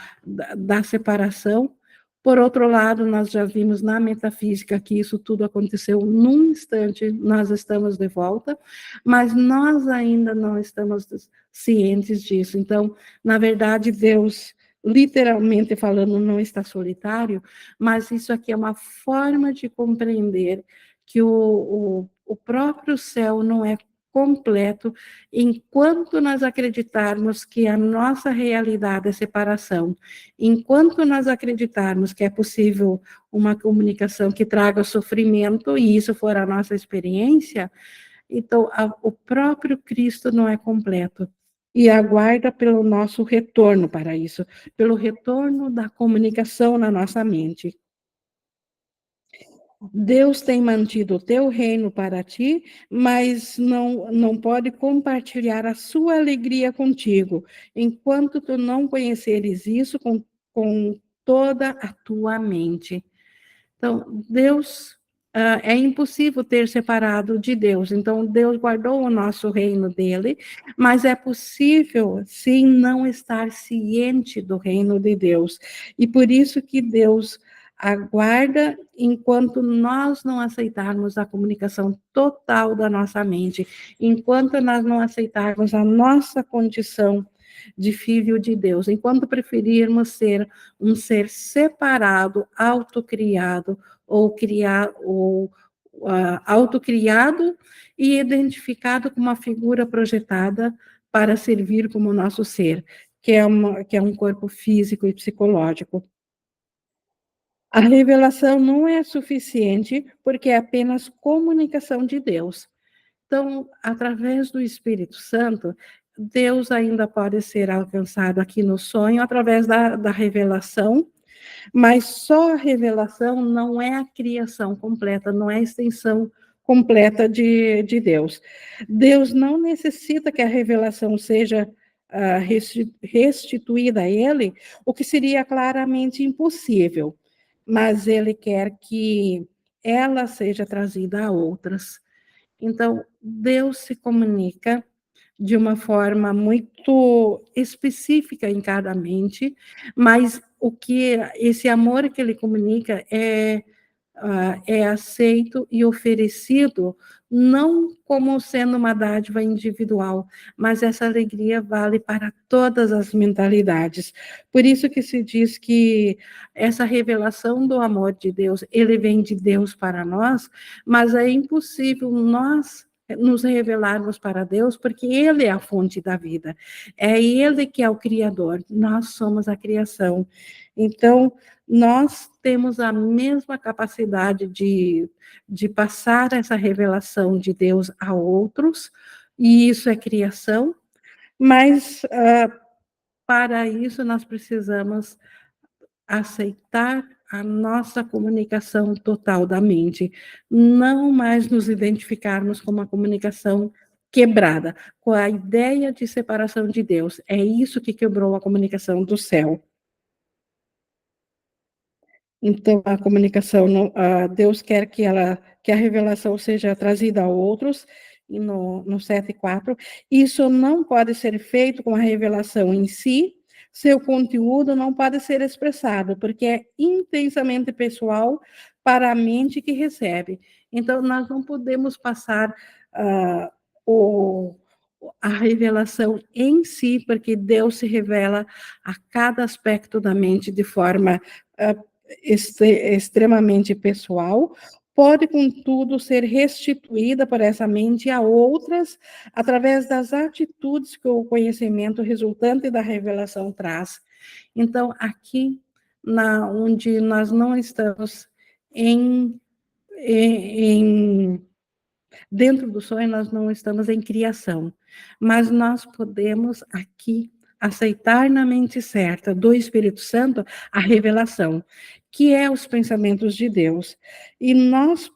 separação. Por outro lado, nós já vimos na metafísica que isso tudo aconteceu num instante, nós estamos de volta, mas nós ainda não estamos cientes disso. Então, na verdade, Deus, literalmente falando, não está solitário, mas isso aqui é uma forma de compreender que o próprio céu não é completo enquanto nós acreditarmos que a nossa realidade é separação, enquanto nós acreditarmos que é possível uma comunicação que traga sofrimento, e isso for a nossa experiência, então o próprio Cristo não é completo. E aguarda pelo nosso retorno para isso, pelo retorno da comunicação na nossa mente. Deus tem mantido o teu reino para ti, mas não pode compartilhar a sua alegria contigo, enquanto tu não conheceres isso com toda a tua mente. Então, Deus, é impossível ter separado de Deus. Então, Deus guardou o nosso reino dele, mas é possível, sim, não estar ciente do reino de Deus. E por isso que Deus aguarda enquanto nós não aceitarmos a comunicação total da nossa mente, enquanto nós não aceitarmos a nossa condição de filho de Deus, enquanto preferirmos ser um ser separado, autocriado, autocriado e identificado com uma figura projetada para servir como nosso ser, que é um corpo físico e psicológico. A revelação não é suficiente porque é apenas comunicação de Deus. Então, através do Espírito Santo, Deus ainda pode ser alcançado aqui no sonho através da revelação, mas só a revelação não é a criação completa, não é a extensão completa de Deus. Deus não necessita que a revelação seja restituída a ele, o que seria claramente impossível, mas ele quer que ela seja trazida a outras. Então, Deus se comunica de uma forma muito específica em cada mente, mas o que esse amor que ele comunica é aceito e oferecido não como sendo uma dádiva individual, mas essa alegria vale para todas as mentalidades. Por isso que se diz que essa revelação do amor de Deus, ele vem de Deus para nós, mas é impossível nós nos revelarmos para Deus, porque Ele é a fonte da vida, é Ele que é o Criador, nós somos a criação. Então, nós temos a mesma capacidade de passar essa revelação de Deus a outros, e isso é criação, mas para isso nós precisamos aceitar a nossa comunicação total da mente, não mais nos identificarmos com uma comunicação quebrada, com a ideia de separação de Deus. É isso que quebrou a comunicação do céu. Então, a comunicação, Deus quer que a revelação seja trazida a outros, e no 7,4, isso não pode ser feito com a revelação em si, seu conteúdo não pode ser expressado, porque é intensamente pessoal para a mente que recebe. Então, nós não podemos passar uh, o, a revelação em si, porque Deus se revela a cada aspecto da mente de forma extremamente pessoal, pode, contudo, ser restituída por essa mente a outras através das atitudes que o conhecimento resultante da revelação traz. Então, aqui, onde nós não estamos em dentro do sonho, nós não estamos em criação, mas nós podemos aqui aceitar na mente certa do Espírito Santo a revelação, que é os pensamentos de Deus. E nós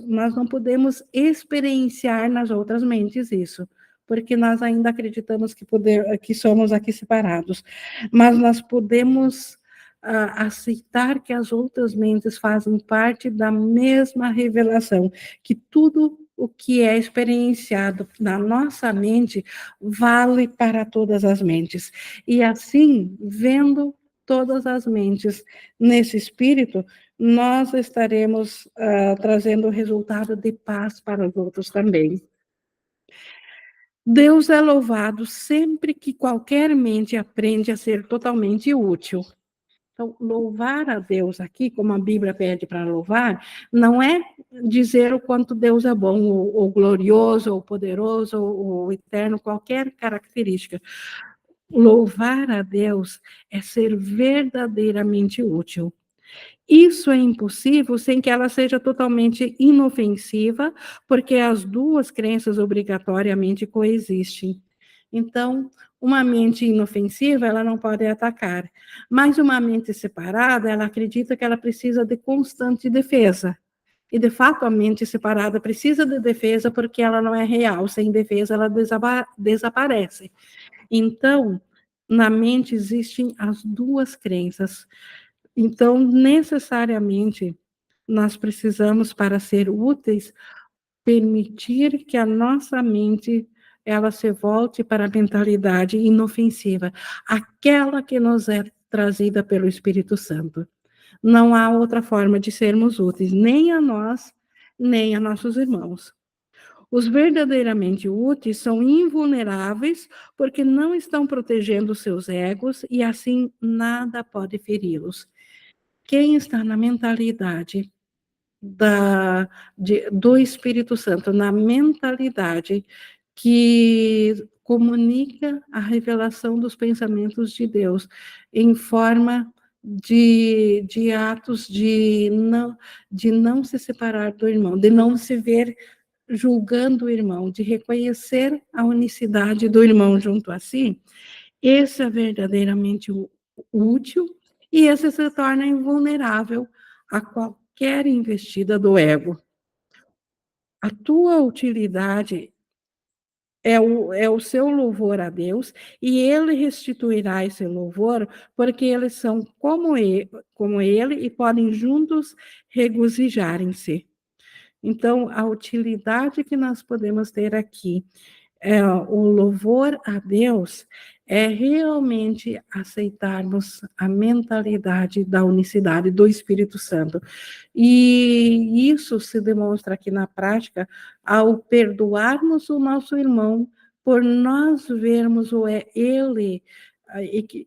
não podemos experienciar nas outras mentes isso, porque nós ainda acreditamos que somos aqui separados, mas nós podemos aceitar que as outras mentes fazem parte da mesma revelação, que tudo o que é experienciado na nossa mente vale para todas as mentes. E assim, vendo todas as mentes nesse espírito, nós estaremos trazendo o resultado de paz para os outros também. Deus é louvado sempre que qualquer mente aprende a ser totalmente útil. Então, louvar a Deus aqui, como a Bíblia pede para louvar, não é dizer o quanto Deus é bom, ou glorioso, ou poderoso, ou eterno, qualquer característica. Louvar a Deus é ser verdadeiramente útil. Isso é impossível sem que ela seja totalmente inofensiva, porque as duas crenças obrigatoriamente coexistem. Então, uma mente inofensiva, ela não pode atacar, mas uma mente separada, ela acredita que ela precisa de constante defesa. E, de fato, a mente separada precisa de defesa porque ela não é real. Sem defesa, ela desaparece. Então, na mente existem as duas crenças. Então, necessariamente, nós precisamos, para ser úteis, permitir que a nossa mente ela se volte para a mentalidade inofensiva, aquela que nos é trazida pelo Espírito Santo. Não há outra forma de sermos úteis, nem a nós, nem a nossos irmãos. Os verdadeiramente úteis são invulneráveis porque não estão protegendo seus egos e assim nada pode feri-los. Quem está na mentalidade do Espírito Santo, na mentalidade que comunica a revelação dos pensamentos de Deus em forma de atos de não se separar do irmão, de não se ver julgando o irmão, de reconhecer a unicidade do irmão junto a si, esse é verdadeiramente útil e esse se torna invulnerável a qualquer investida do ego. A tua utilidade é o seu louvor a Deus e ele restituirá esse louvor porque eles são como ele e podem juntos regozijarem-se. Então, a utilidade que nós podemos ter aqui o louvor a Deus é realmente aceitarmos a mentalidade da unicidade do Espírito Santo. E isso se demonstra aqui na prática ao perdoarmos o nosso irmão por nós vermos ele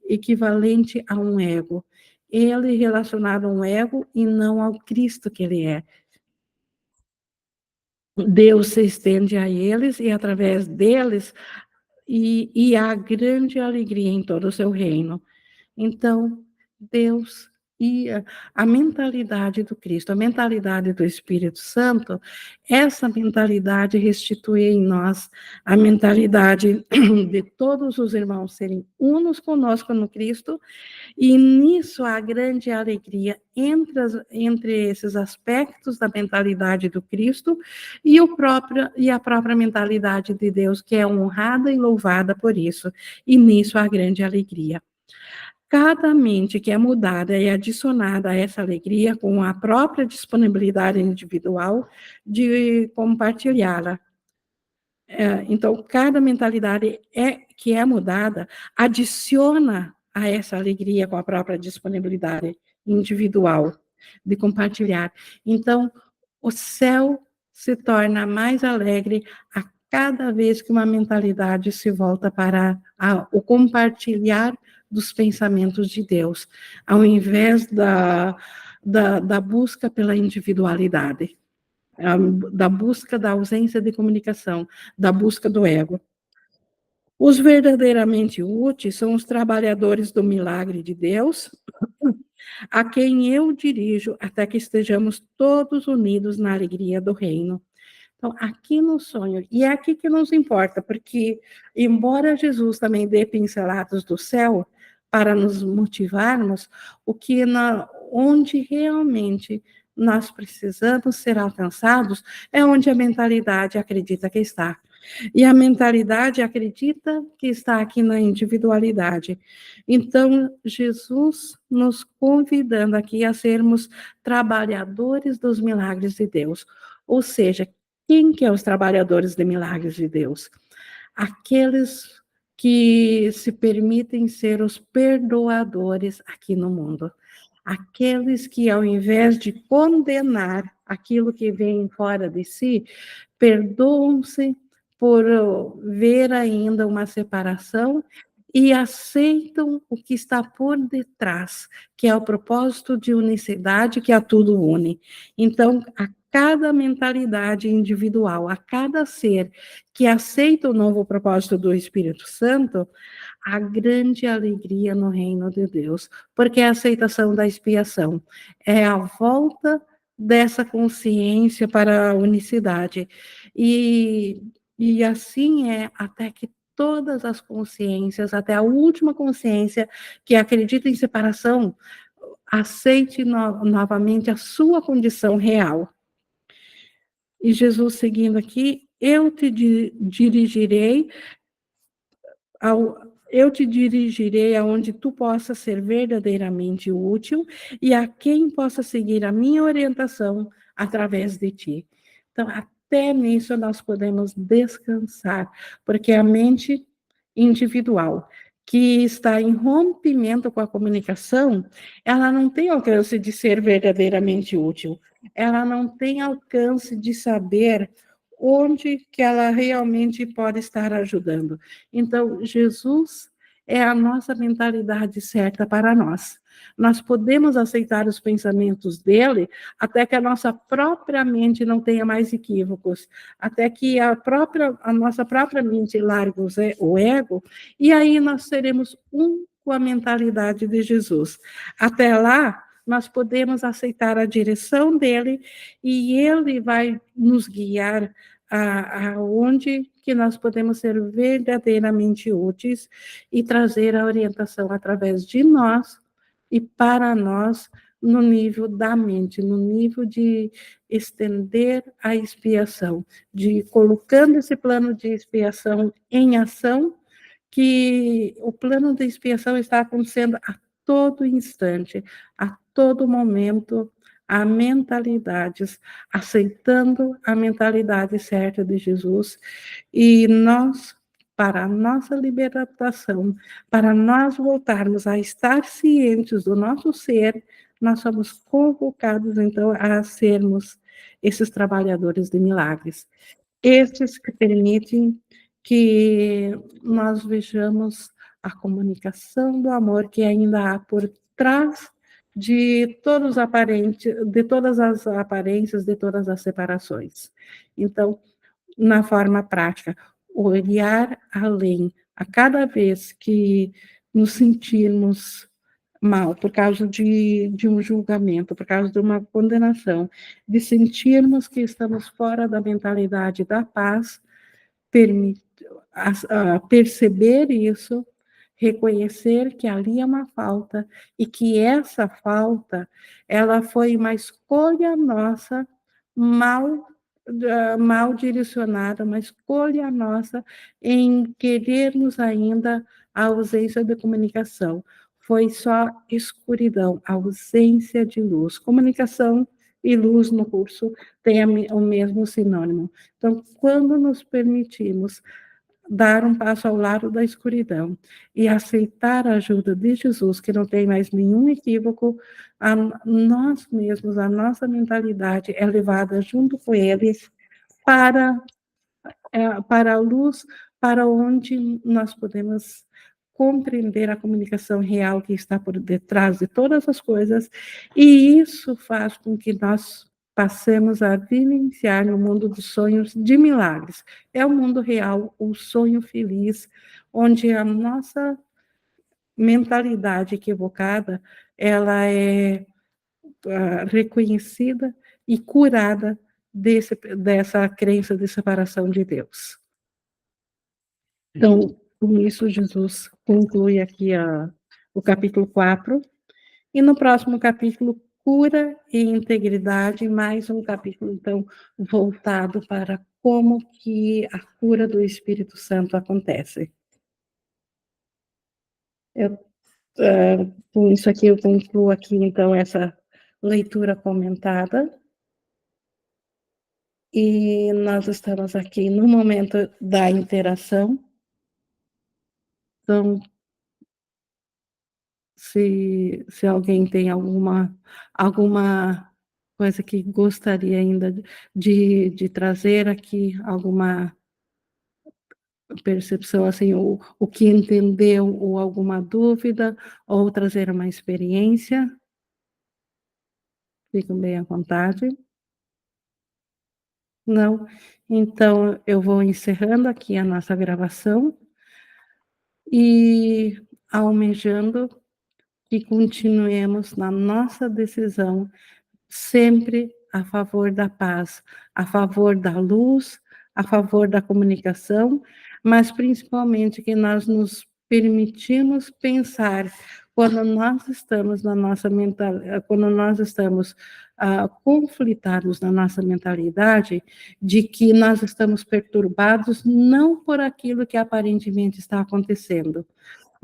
equivalente a um ego. Ele relacionado a um ego e não ao Cristo que ele é. Deus se estende a eles e através deles e há grande alegria em todo o seu reino. Então, Deus e a mentalidade do Cristo, a mentalidade do Espírito Santo, essa mentalidade restitui em nós a mentalidade de todos os irmãos serem unos conosco no Cristo, e nisso há grande alegria entre esses aspectos da mentalidade do Cristo e a própria mentalidade de Deus, que é honrada e louvada por isso, e nisso há grande alegria. Cada mente que é mudada e adicionada a essa alegria com a própria disponibilidade individual de compartilhá-la. Então, cada mentalidade que é mudada adiciona a essa alegria com a própria disponibilidade individual de compartilhar. Então, o céu se torna mais alegre a cada vez que uma mentalidade se volta para o compartilhar dos pensamentos de Deus, ao invés da busca pela individualidade, da busca da ausência de comunicação, da busca do ego. Os verdadeiramente úteis são os trabalhadores do milagre de Deus, a quem eu dirijo até que estejamos todos unidos na alegria do reino. Então, aqui no sonho, e é aqui que nos importa, porque, embora Jesus também dê pinceladas do céu para nos motivarmos, onde realmente nós precisamos ser alcançados é onde a mentalidade acredita que está. E a mentalidade acredita que está aqui na individualidade. Então, Jesus nos convidando aqui a sermos trabalhadores dos milagres de Deus. Ou seja, quem que é os trabalhadores de milagres de Deus? Aqueles que se permitem ser os perdoadores aqui no mundo. Aqueles que, ao invés de condenar aquilo que vem fora de si, perdoam-se por ver ainda uma separação e aceitam o que está por detrás, que é o propósito de unicidade que a tudo une. Então, a cada mentalidade individual, a cada ser que aceita o novo propósito do Espírito Santo, há grande alegria no reino de Deus, porque é a aceitação da expiação, é a volta dessa consciência para a unicidade. E assim é até que todas as consciências, até a última consciência que acredita em separação, aceite novamente a sua condição real. E Jesus seguindo aqui, eu te dirigirei aonde tu possa ser verdadeiramente útil e a quem possa seguir a minha orientação através de ti. Então, até nisso nós podemos descansar, porque a mente individual que está em rompimento com a comunicação, ela não tem alcance de ser verdadeiramente útil. Ela não tem alcance de saber onde que ela realmente pode estar ajudando. Então, Jesus é a nossa mentalidade certa para nós. Nós podemos aceitar os pensamentos dele até que a nossa própria mente não tenha mais equívocos, até que a nossa própria mente largue o ego, e aí nós seremos um com a mentalidade de Jesus. Até lá, nós podemos aceitar a direção dele e ele vai nos guiar aonde que nós podemos ser verdadeiramente úteis e trazer a orientação através de nós e para nós no nível da mente, no nível de estender a expiação, de colocando esse plano de expiação em ação, que o plano de expiação está acontecendo a todo instante, a todo momento, a mentalidades, aceitando a mentalidade certa de Jesus, e nós, para a nossa libertação, para nós voltarmos a estar cientes do nosso ser, nós somos convocados, então, a sermos esses trabalhadores de milagres. Estes que permitem que nós vejamos a comunicação do amor que ainda há por trás de todas as aparências, de todas as separações. Então, na forma prática, olhar além. A cada vez que nos sentirmos mal por causa de um julgamento, por causa de uma condenação, de sentirmos que estamos fora da mentalidade da paz, perceber isso, reconhecer que ali é uma falta e que essa falta ela foi uma escolha nossa mal mal direcionada, uma escolha nossa em querermos ainda a ausência de comunicação. Foi só escuridão, ausência de luz. Comunicação e luz no curso têm o mesmo sinônimo. Então, quando nos permitimos dar um passo ao lado da escuridão e aceitar a ajuda de Jesus, que não tem mais nenhum equívoco, a nós mesmos, a nossa mentalidade é levada junto com ele para, para a luz, para onde nós podemos compreender a comunicação real que está por detrás de todas as coisas, e isso faz com que nós passemos a vivenciar no mundo dos sonhos de milagres. É o mundo real, o sonho feliz, onde a nossa mentalidade equivocada, ela é reconhecida e curada dessa crença de separação de Deus. Então, com isso, Jesus conclui aqui o capítulo 4, e no próximo capítulo, cura e integridade, mais um capítulo, então, voltado para como que a cura do Espírito Santo acontece. Com isso aqui, eu concluo aqui, então, essa leitura comentada, e nós estamos aqui no momento da interação. Então, se alguém tem alguma coisa que gostaria ainda de trazer aqui, alguma percepção, assim, o que entendeu, ou alguma dúvida, ou trazer uma experiência, fiquem bem à vontade. Não? Então, eu vou encerrando aqui a nossa gravação e almejando que continuemos na nossa decisão sempre a favor da paz, a favor da luz, a favor da comunicação, mas principalmente que nós nos permitimos pensar quando nós estamos na nossa mental, quando nós estamos conflitados na nossa mentalidade de que nós estamos perturbados não por aquilo que aparentemente está acontecendo,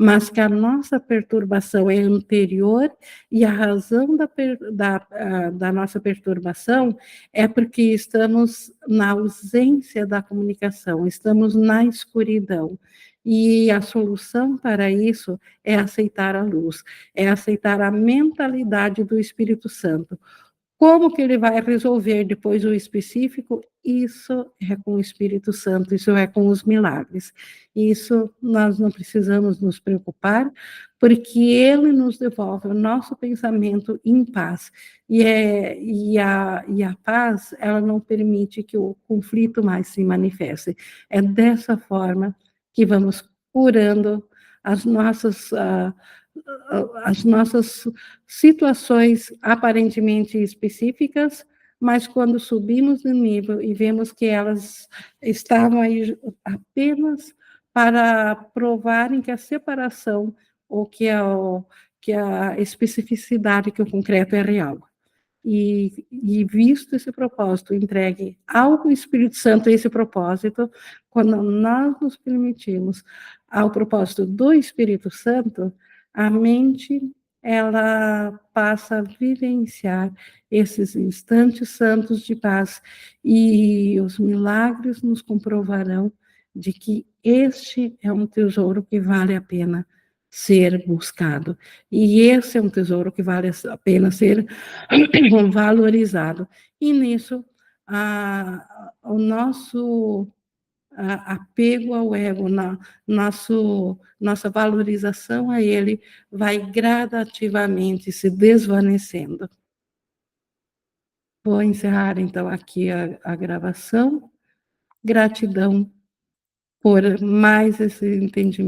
mas que a nossa perturbação é anterior e a razão da nossa perturbação é porque estamos na ausência da comunicação, estamos na escuridão. E a solução para isso é aceitar a luz, é aceitar a mentalidade do Espírito Santo. Como que ele vai resolver depois o específico? Isso é com o Espírito Santo, isso é com os milagres. Isso nós não precisamos nos preocupar, porque ele nos devolve o nosso pensamento em paz. E a paz, ela não permite que o conflito mais se manifeste. É dessa forma que vamos curando as nossas as nossas situações aparentemente específicas, mas quando subimos no nível e vemos que elas estavam aí apenas para provarem que a separação ou que a especificidade, que o concreto é real. E visto esse propósito, entregue ao Espírito Santo esse propósito, quando nós nos permitimos ao propósito do Espírito Santo, a mente ela passa a vivenciar esses instantes santos de paz e os milagres nos comprovarão de que este é um tesouro que vale a pena ser buscado. E esse é um tesouro que vale a pena ser valorizado. E nisso, o nosso apego ao ego, nossa valorização a ele, vai gradativamente se desvanecendo. Vou encerrar, então, aqui a gravação. Gratidão por mais esse entendimento.